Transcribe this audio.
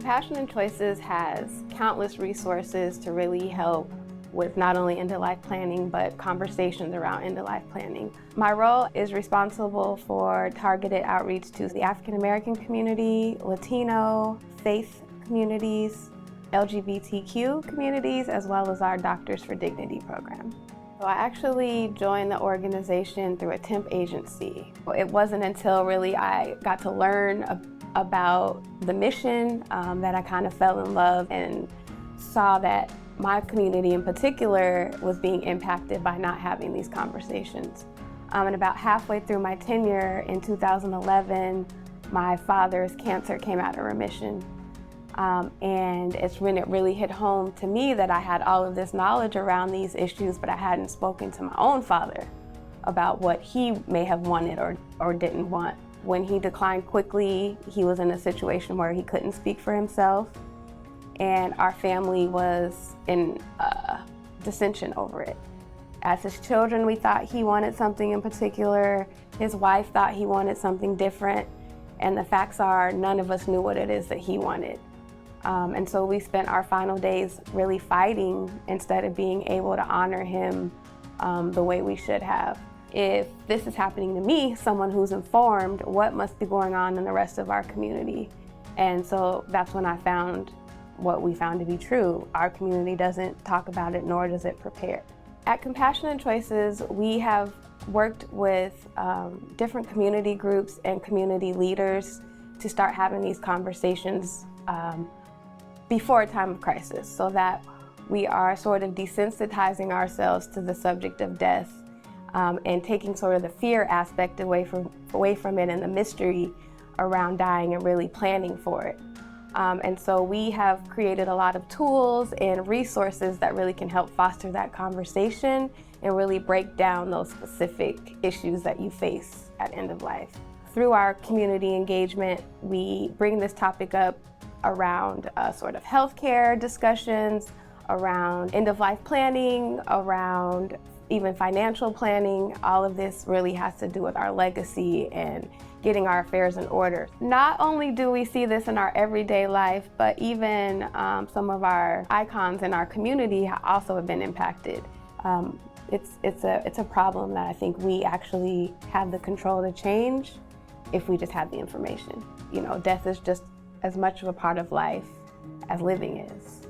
Compassion and Choices has countless resources to really help with not only end-of-life planning, but conversations around end-of-life planning. My role is responsible for targeted outreach to the African American community, Latino, faith communities, LGBTQ communities, as well as our Doctors for Dignity program. So I actually joined the organization through a temp agency. It wasn't until really I got to learn about the mission that I kind of fell in love and saw that my community in particular was being impacted by not having these conversations. And about halfway through my tenure in 2011, my father's cancer came out of remission. And it's when it really hit home to me that I had all of this knowledge around these issues, but I hadn't spoken to my own father about what he may have wanted or didn't want. When he declined quickly, he was in a situation where he couldn't speak for himself, and our family was in dissension over it. As his children, we thought he wanted something in particular. His wife thought he wanted something different, and the facts are none of us knew what it is that he wanted. And so we spent our final days really fighting instead of being able to honor him the way we should have. If this is happening to me, someone who's informed, what must be going on in the rest of our community? And so that's when I found what we found to be true. Our community doesn't talk about it, nor does it prepare. At Compassion and Choices, we have worked with different community groups and community leaders to start having these conversations before a time of crisis, so that we are sort of desensitizing ourselves to the subject of death and taking sort of the fear aspect away from it and the mystery around dying and really planning for it. And so we have created a lot of tools and resources that really can help foster that conversation and really break down those specific issues that you face at end of life. Through our community engagement, we bring this topic up around sort of healthcare discussions, around end-of-life planning, around even financial planning. All of this really has to do with our legacy and getting our affairs in order. Not only do we see this in our everyday life, but even some of our icons in our community also have been impacted. It's a problem that I think we actually have the control to change if we just have the information. You know, death is just as much of a part of life as living is.